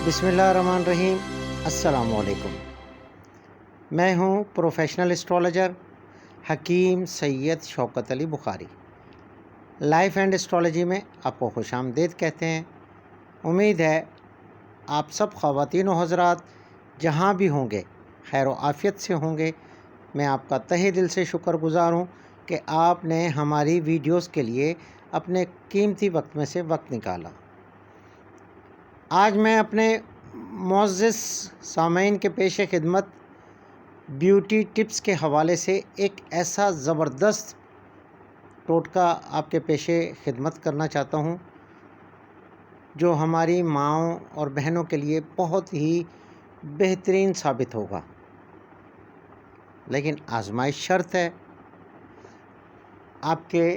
बिस्मिल्लाहिर्रहमानिर्रहीम। अस्सलाम वालेकुम। मैं हूँ professional astrologer Hakim Syed Shaukat Ali Bukhari. Life and astrology में आपको खुशामदीद कहते हैं। उम्मीद है आप सब ख़वातीन व हज़रात जहाँ भी होंगे खैर व आफ़ियत से होंगे। मैं आपका तहे दिल से शुक्रगुज़ार हूँ कि आपने हमारी वीडियोस के लिए अपने कीमती वक्त में से वक्त निकाला। आज मैं अपने मुअज़्ज़ज़ सामईन के पेश खिदमत ब्यूटी टिप्स के हवाले से एक ऐसा ज़बरदस्त टोटका आपके पेश खिदमत करना चाहता हूँ जो हमारी माँओं और बहनों के लिए बहुत ही बेहतरीन साबित होगा। लेकिन आजमाइश शर्त है। आपके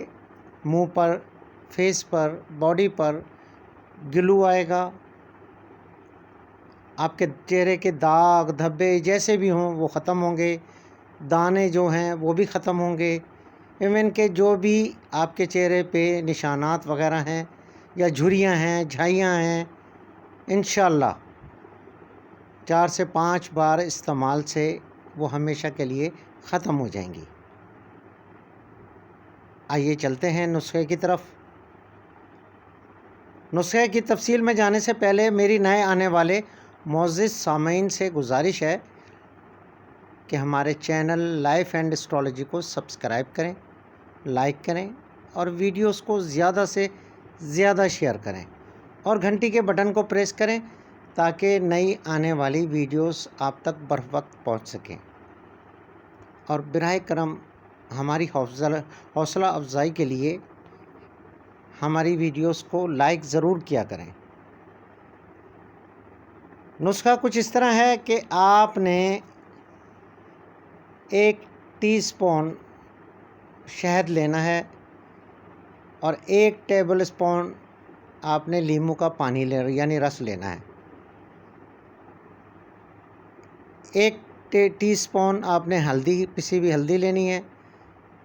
मुंह पर, फेस पर, बॉडी पर ग्लो आएगा। आपके चेहरे के दाग धब्बे जैसे भी हों वो ख़त्म होंगे। दाने जो हैं वो भी ख़त्म होंगे। इवन के जो भी आपके चेहरे पे निशानात वग़ैरह हैं या झुर्रियाँ हैं, झाइयाँ हैं, इंशाअल्लाह 4 से 5 बार इस्तेमाल से वो हमेशा के लिए ख़त्म हो जाएंगी। आइए चलते हैं नुस्खे की तरफ। नुस्खे की तफसील में जाने से पहले मेरी नए आने वाले मुअज़्ज़ज़ सामईन से गुजारिश है कि हमारे चैनल लाइफ एंड एस्ट्रोलॉजी को सब्सक्राइब करें, लाइक करें और वीडियोस को ज़्यादा से ज़्यादा शेयर करें और घंटी के बटन को प्रेस करें ताकि नई आने वाली वीडियोस आप तक बरवक्त पहुंच सकें। और बिराए करम हमारी हौसला अफजाई के लिए हमारी वीडियोस को लाइक ज़रूर किया करें। नुस्खा कुछ इस तरह है कि आपने 1 टीस्पून शहद लेना है और 1 टेबल स्पून आपने लीमू का पानी यानी रस लेना है। 1 टीस्पून आपने हल्दी, पिसी हुई हल्दी लेनी है।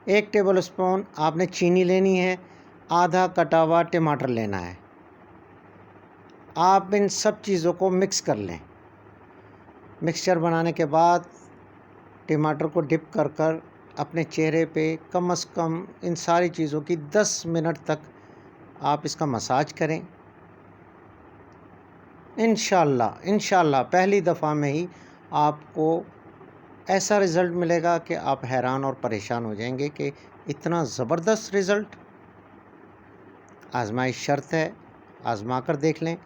1 टेबल स्पून आपने चीनी लेनी है। आधा कटा हुआ टमाटर लेना है। आप इन सब चीज़ों को मिक्स कर लें। मिक्सचर बनाने के बाद टमाटर को डिप कर कर अपने चेहरे पे कम से कम इन सारी चीज़ों की 10 मिनट तक आप इसका मसाज करें। इंशाअल्लाह पहली दफ़ा में ही आपको ऐसा रिज़ल्ट मिलेगा कि आप हैरान और परेशान हो जाएंगे कि इतना ज़बरदस्त रिज़ल्ट। आजमाइश शर्त है, आजमा कर देख लें।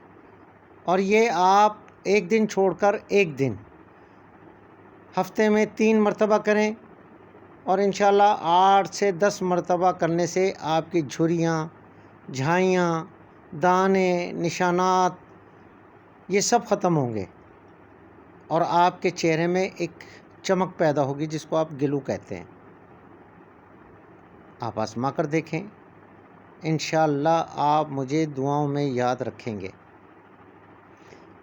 और ये आप एक दिन छोड़कर एक दिन हफ्ते में 3 मरतबा करें और इंशाअल्लाह 8 से 10 मरतबा करने से आपकी झुर्रियाँ, झाइयाँ, दाने, निशानात ये सब ख़त्म होंगे और आपके चेहरे में एक चमक पैदा होगी जिसको आप ग्लो कहते हैं। आप आजमा कर देखें। इंशाअल्लाह आप मुझे दुआओं में याद रखेंगे।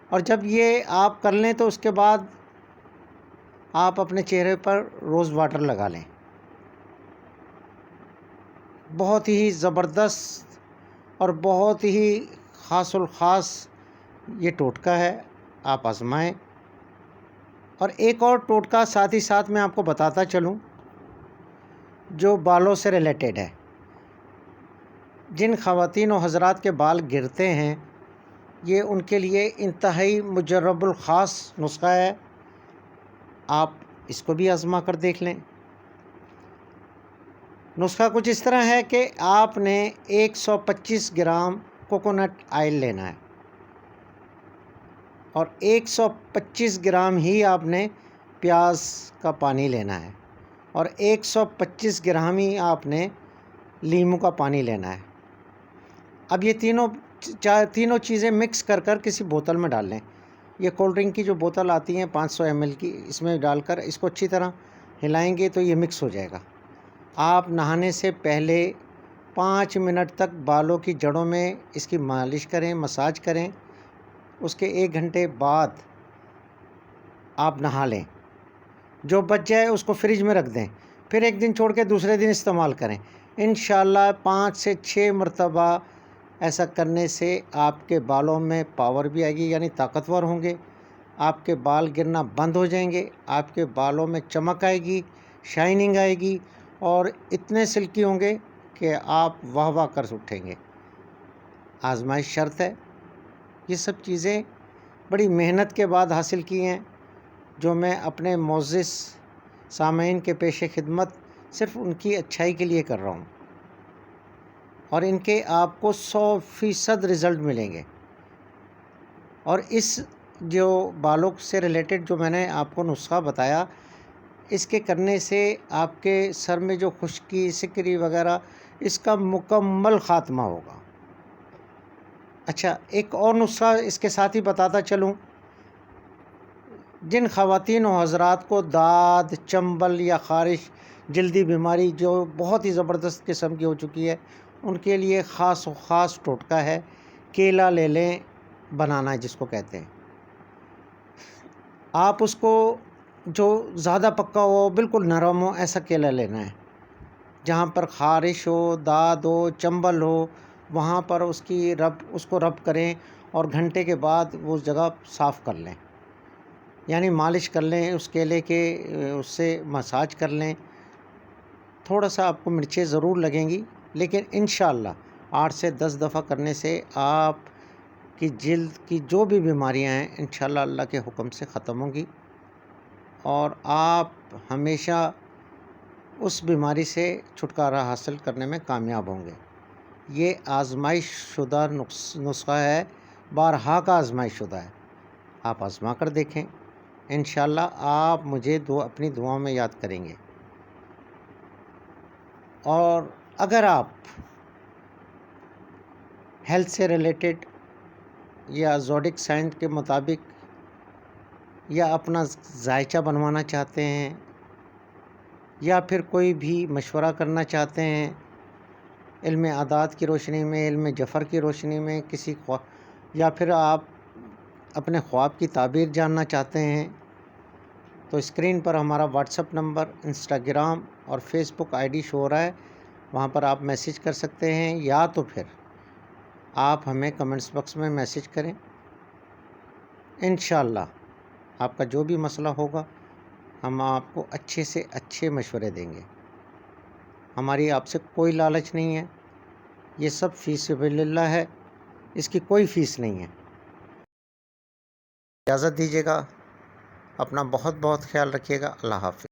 और जब ये आप कर लें तो उसके बाद आप अपने चेहरे पर रोज़ वाटर लगा लें। बहुत ही ज़बरदस्त और बहुत ही ख़ासुल ख़ास ये टोटका है, आप आजमाएं। और एक और टोटका साथ ही साथ मैं आपको बताता चलूं जो बालों से रिलेटेड है। जिन ख़वातीन व हज़रात के बाल गिरते हैं ये उनके लिए इंतहाई मुजर्रबुल ख़ास नुस्खा है। आप इसको भी आज़मा कर देख लें। नुस्खा कुछ इस तरह है कि आपने 125 ग्राम कोकोनट ऑयल लेना है और 125 ग्राम ही आपने प्याज का पानी लेना है और 125 ग्राम ही आपने लीमू का पानी लेना है। अब ये तीनों चीज़ें मिक्स कर कर किसी बोतल में डाल लें। ये कोल्ड ड्रिंक की जो बोतल आती हैं 500 ml की, इसमें डालकर इसको अच्छी तरह हिलाएंगे तो ये मिक्स हो जाएगा। आप नहाने से पहले 5 मिनट तक बालों की जड़ों में इसकी मालिश करें, मसाज करें। उसके 1 घंटे बाद आप नहा लें। जो बच जाए उसको फ्रिज में रख दें। फिर 1 दिन छोड़ के दूसरे दिन इस्तेमाल करें। इंशाअल्लाह 5 से 6 मरतबा ایسا کرنے سے آپ کے بالوں میں پاور بھی آئے گی، یعنی طاقتور ہوں گے، آپ کے بال گرنا بند ہو جائیں گے، آپ کے بالوں میں چمک آئے گی، شائننگ آئے گی، اور اتنے سلکی ہوں گے کہ آپ واہ واہ کر اٹھیں گے۔ آزمائش شرط ہے۔ یہ سب چیزیں بڑی محنت کے بعد حاصل کی ہیں، جو میں اپنے معزز سامعین کے پیش خدمت صرف ان کی اچھائی کے لیے کر رہا ہوں، اور ان کے آپ کو 100% رزلٹ ملیں گے۔ اور اس جو بالوں سے ریلیٹڈ جو میں نے آپ کو نسخہ بتایا، اس کے کرنے سے آپ کے سر میں جو خشکی، سکری وغیرہ، اس کا مکمل خاتمہ ہوگا۔ اچھا، ایک اور نسخہ اس کے ساتھ ہی بتاتا چلوں۔ جن خواتین و حضرات کو داد، چنبل یا خارش جلدی بیماری جو بہت ہی زبردست قسم کی ہو چکی ہے، ان کے لیے خاص ٹوٹکا ہے۔ کیلا لے لیں، بنانا جس کو کہتے ہیں، آپ اس کو جو زیادہ پکا ہو، بالکل نرم ہو، ایسا کیلا لینا ہے۔ جہاں پر خارش ہو، داد ہو، چنبل ہو، وہاں پر اس کو رب کریں، اور گھنٹے کے بعد وہ جگہ صاف کر لیں، یعنی مالش کر لیں اس کیلے کے، اس سے مساج کر لیں۔ تھوڑا سا آپ کو مرچیں ضرور لگیں گی، لیکن انشاءاللہ 8 سے 10 دفعہ کرنے سے آپ کی جلد کی جو بھی بیماریاں ہیں انشاءاللہ اللہ کے حکم سے ختم ہوں گی، اور آپ ہمیشہ اس بیماری سے چھٹکارا حاصل کرنے میں کامیاب ہوں گے۔ یہ آزمائش شدہ نسخہ ہے، بارہا کا آزمائش شدہ ہے۔ آپ آزما کر دیکھیں، انشاءاللہ آپ مجھے اپنی دعاؤں میں یاد کریں گے۔ اور اگر آپ ہیلتھ سے ریلیٹڈ یا زوڈک سائنس کے مطابق یا اپنا ذائچہ بنوانا چاہتے ہیں، یا پھر کوئی بھی مشورہ کرنا چاہتے ہیں علم عادات کی روشنی میں، علم جفر کی روشنی میں، یا پھر آپ اپنے خواب کی تعبیر جاننا چاہتے ہیں، تو اسکرین پر ہمارا واٹس اپ نمبر، انسٹاگرام اور face book I D show ہو رہا ہے، وہاں پر آپ میسیج کر سکتے ہیں، یا تو پھر آپ ہمیں کمنٹس باکس میں میسیج کریں۔ انشاءاللہ آپ کا جو بھی مسئلہ ہوگا ہم آپ کو اچھے سے اچھے مشورے دیں گے۔ ہماری آپ سے کوئی لالچ نہیں ہے، یہ سب فی سبیل اللہ ہے، اس کی کوئی فیس نہیں ہے۔ اجازت دیجیے گا، اپنا بہت بہت خیال رکھیے گا۔ اللہ حافظ۔